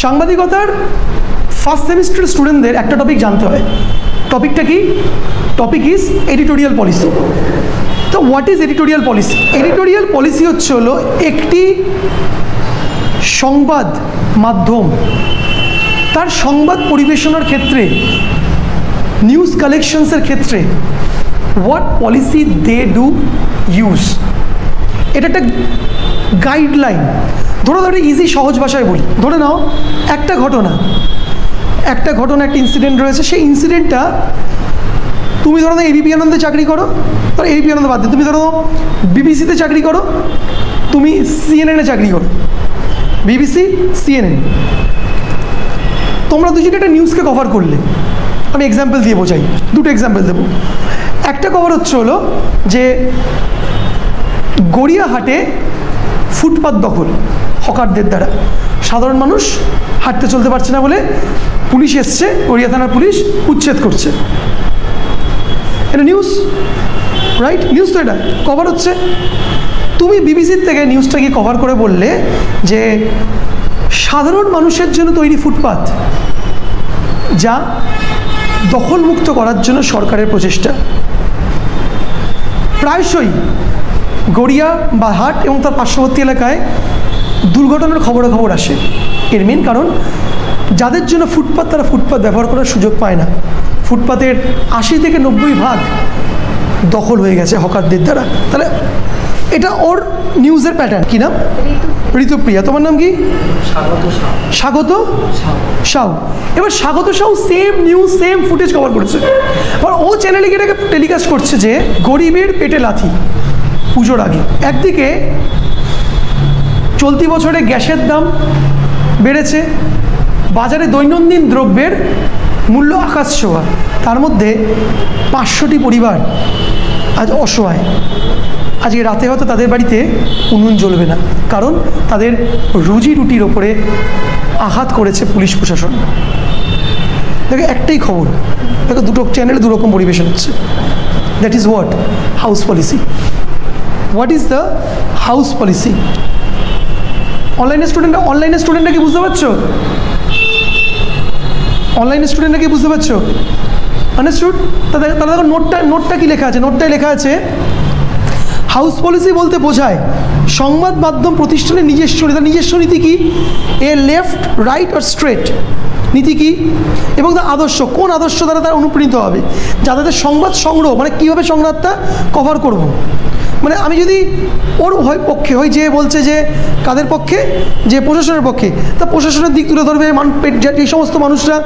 সাংবাদিকতার first semester স্টুডেন্টদের একটা টপিক জানতে হয়। টপিকটা কি? Topic is editorial policy. তো what is editorial policy? Editorial policy হলো একটি সংবাদ মাধ্যম তার সংবাদ পরিবেশনার ক্ষেত্রে, নিউজ কালেকশনসের ক্ষেত্রে what policy they do use. এটা একটা গাইডলাইন। ধরো ইজি সহজ ভাষায় বলি, ধরে নাও একটা ঘটনা, একটা ইনসিডেন্ট রয়েছে। সেই ইনসিডেন্টটা তুমি ধরো এবিপি আনন্দে চাকরি করো, ধরো এবিপি আনন্দ বাদ দিয়ে তুমি ধরো বিবিসিতে চাকরি করো, তুমি সিএনএনে চাকরি করো, বিবিসি সিএনএন, তোমরা দুজনে একটা নিউজকে কভার করলে। আমি এক্সাম্পল দিয়ে বোঝাই, দুটো এক্সাম্পল দেবো। একটা কভার হলো যে গড়িয়াহাটে ফুটপাত দখল হকারদের দ্বারা, সাধারণ মানুষ হাঁটতে চলতে পারছে না বলে পুলিশ এসছে, গড়িয়া থানার পুলিশ উচ্ছেদ করছে। এটা নিউজ, রাইট? নিউজ তো এটা কভার হচ্ছে। তুমি বিবিসির থেকে নিউজটাকে কভার করে বললে যে সাধারণ মানুষের জন্য তৈরি ফুটপাত যা দখলমুক্ত করার জন্য সরকারের প্রচেষ্টা। প্রায়শই গড়িয়া বা হাট এবং তার পার্শ্ববর্তী এলাকায় দুর্ঘটনার খবর আসে। এর মেন কারণ যাদের জন্য ফুটপাত, তারা ফুটপাত ব্যবহার করার সুযোগ পায় না। ফুটপাতের 80 থেকে 90% দখল হয়ে গেছে হকারদের দ্বারা। তাহলে এটা ওর নিউজের প্যাটার্ন। কী নাম? ঋতুপ্রিয়া। তোমার নাম কি? স্বাগত সাউ। এবার Swagata Shaw same news, same footage cover করেছে। এবার ও চ্যানেলে এটাকে টেলিকাস্ট করছে যে গরিবের পেটে লাথি পুজোর আগে। একদিকে চলতি বছরে গ্যাসের দাম বেড়েছে, বাজারে দৈনন্দিন দ্রব্যের মূল্য আকাশ ছোঁয়া, তার মধ্যে 500টি পরিবার আজ অসহায়। আজকে রাতে হয়তো তাদের বাড়িতে উনুন জ্বলবে না, কারণ তাদের রুজি রুটির ওপরে আঘাত করেছে পুলিশ প্রশাসন। দেখো একটাই খবর, দেখো দুটো চ্যানেলে দুরকম পরিবেশন হচ্ছে। That is what? House policy. What is the house policy? অনলাইনে স্টুডেন্টরা কি বুঝতে পারছো? অনলাইনে স্টুডেন্টরা কি বুঝতে পারছো? আন্ডারস্টুড? তারা দেখো নোটটা কি লেখা আছে? নোটটায় লেখা আছে হাউস পলিসি বলতে বোঝায় সংবাদ মাধ্যম প্রতিষ্ঠানের নিজস্ব নীতি কি, এ লেফট, রাইট আর স্ট্রেট নীতি কি, এবং তার আদর্শ, কোন আদর্শ দ্বারা তারা অনুপ্রাণিত হবে, যাদের সংবাদ সংগ্রহ, মানে কীভাবে সংবাদটা কভার করব। মানে আমি যদি ওর পক্ষে হই, যে বলছে যে কাদের পক্ষে, যে প্রশাসনের পক্ষে, তা প্রশাসনের দিক তুলে ধরবে, যে সমস্ত মানুষরা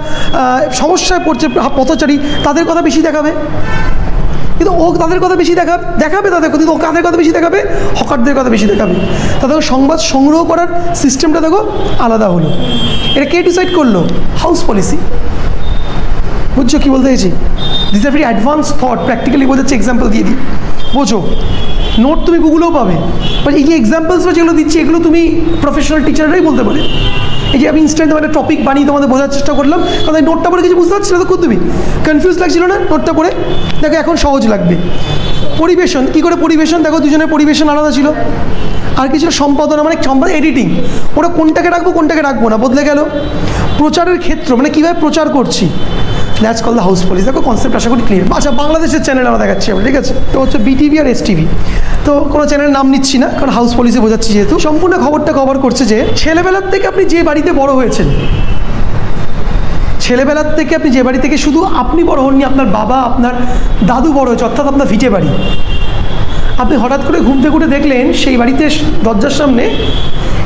সমস্যায় পড়ছে, পথচারী, তাদের কথা বেশি দেখাবে। কিন্তু ও তাদের কথা বেশি দেখাবে তাদের, কিন্তু ও কাদের কথা বেশি দেখাবে? হকারদের কথা বেশি দেখাবে। তাদের সংবাদ সংগ্রহ করার সিস্টেমটা দেখো আলাদা হলো। এটা কে ডিসাইড করলো? House policy. বুঝছো কী বলতে চাইছি? This are very advance thought. Practically বোঝাচ্ছে, এক্সাম্পল দিয়ে দিই, বোঝো। নোট তুমি গুগলেও পাবে, বাট এই যে এক্সাম্পলসগুলো যেগুলো দিচ্ছি, এগুলো তুমি প্রফেশনাল টিচাররাই বলতে পারে। এই যে আমি ইনস্ট্যান্ট একটা টপিক বানিয়ে তোমাদের বোঝার চেষ্টা করলাম, কারণ এই নোটটা পড়ে কিছু বুঝতে পারছি না, তো খুব তুমি কনফিউজ লাগছিল না নোটটা পড়ে? দেখো এখন সহজ লাগবে। পরিবেশন কী করে? পরিবেশন দেখো, দুজনের পরিবেশন আলাদা ছিল। আর কিছু সম্পাদনা, মানে এডিটিং, ওরা কোনটাকে রাখবো না বদলে গেল। প্রচারের ক্ষেত্র, মানে কীভাবে প্রচার করছি, that's call the house policy. দেখো কনসেপ্ট আশা করি ক্লিয়ার। আচ্ছা, বাংলাদেশের চ্যানেল আমরা দেখাচ্ছি আমরা, ঠিক আছে? তো হচ্ছে বিটিভি আর এসটিভি। তো কোনো চ্যানেলের নাম নিচ্ছি না, কারণ হাউস পলিসি বোঝাচ্ছি যেহেতু। সম্পূর্ণ খবরটা কভার করছে যে ছেলেবেলার থেকে আপনি যে বাড়িতে বড় হয়েছেন, ছেলেবেলার থেকে আপনি যে বাড়ি থেকে শুধু আপনি বড় হননি, আপনার বাবা, আপনার দাদু বড় হয়েছে, অর্থাৎ আপনার ভিটে বাড়ি। আপনি হঠাৎ করে ঘুম থেকে উঠে দেখলেন সেই বাড়িতে দরজার সামনে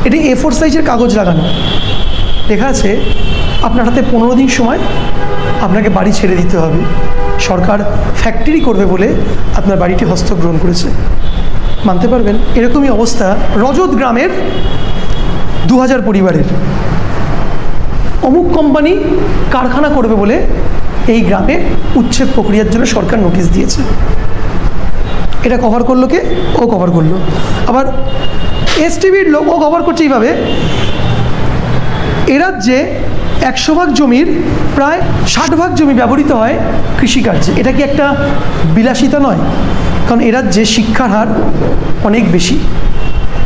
এটি A4 সাইজের কাগজ লাগানো, লেখা আছে আপনার হাতে 15 দিন সময়, আপনাকে বাড়ি ছেড়ে দিতে হবে। সরকার ফ্যাক্টরি করবে বলে আপনার বাড়িটি হস্তগ্রহণ করেছে। মানতে পারবেন? এরকমই অবস্থা রজত গ্রামের 2000 পরিবারের। অমুক কোম্পানি কারখানা করবে বলে এই গ্রামে উচ্ছেদ প্রক্রিয়ার জন্য সরকার নোটিশ দিয়েছে। এটা কভার করলো কে? ও কভার করলো। আবার এসটিভির লোক ও কভার করছে এইভাবে, এ রাজ্যে 100 ভাগ জমির প্রায় 60 ভাগ জমি ব্যবহৃত হয় কৃষিকার্যে। এটা কি একটা বিলাসিতা নয়? কারণ এ রাজ্যে শিক্ষার হার অনেক বেশি।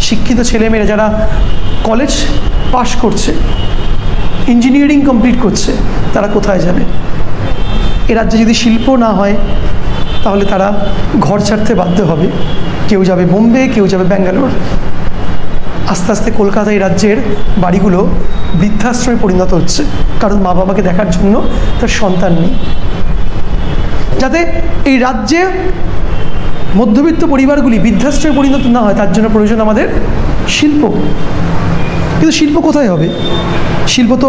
শিক্ষিত ছেলেমেয়েরা যারা কলেজ পাশ করছে, ইঞ্জিনিয়ারিং কমপ্লিট করছে, তারা কোথায় যাবে? এ রাজ্যে যদি শিল্প না হয় তাহলে তারা ঘর ছাড়তে বাধ্য হবে। কেউ যাবে বোম্বে, কেউ যাবে ব্যাঙ্গালোর। আস্তে আস্তে কলকাতা এই রাজ্যের বাড়িগুলো বৃদ্ধাশ্রমে পরিণত হচ্ছে, কারণ মা বাবাকে দেখার জন্য তার সন্তান নেই। যাতে এই রাজ্যে মধ্যবিত্ত পরিবারগুলি বৃদ্ধাশ্রমে পরিণত না হয়, তার জন্য প্রয়োজন আমাদের শিল্প। কিন্তু শিল্প কোথায় হবে? শিল্প তো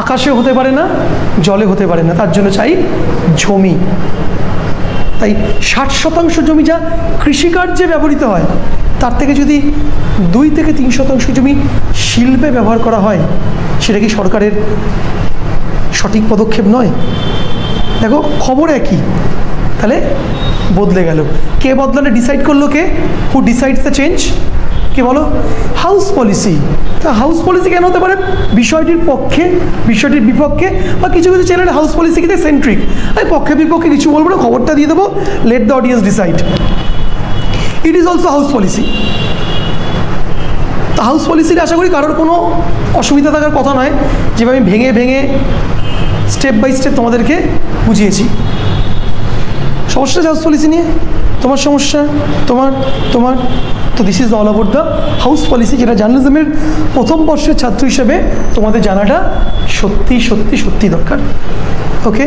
আকাশে হতে পারে না, জলে হতে পারে না, তার জন্য চাই জমি। তাই 60% জমি যা কৃষিকার্যে ব্যবহৃত হয়, তার থেকে যদি 2 থেকে 3% জমি শিল্পে ব্যবহার করা হয়, সেটা কি সরকারের সঠিক পদক্ষেপ নয়? দেখো খবর একই, তাহলে বদলে গেল। কে বদলালে ডিসাইড করলো? কে? হু ডিসাইডস দ্য চেঞ্জ? কে বলো? House policy. তা হাউস পলিসি কেন হতে পারে? বিষয়টির পক্ষে, বিষয়টির বিপক্ষে, বা কিছু কিছু চ্যানেল হাউস পলিসি কিন্তু সেন্ট্রিক। আমি পক্ষে বিপক্ষে কিছু বলবো না, খবরটা দিয়ে দেবো, let the audience decide. It is also house policy. তো হাউস পলিসির আশা করি কারোর কোনো অসুবিধা থাকার কথা নয়, যেভাবে আমি ভেঙে ভেঙে স্টেপ বাই স্টেপ তোমাদেরকে বুঝিয়েছি। সমস্যা হাউস পলিসি নিয়ে? তোমার সমস্যা? তোমার তো this is all about the house policy, যেটা জার্নালিজমের প্রথম বর্ষের ছাত্র হিসেবে তোমাদের জানাটা সত্যি সত্যি সত্যি দরকার। ওকে।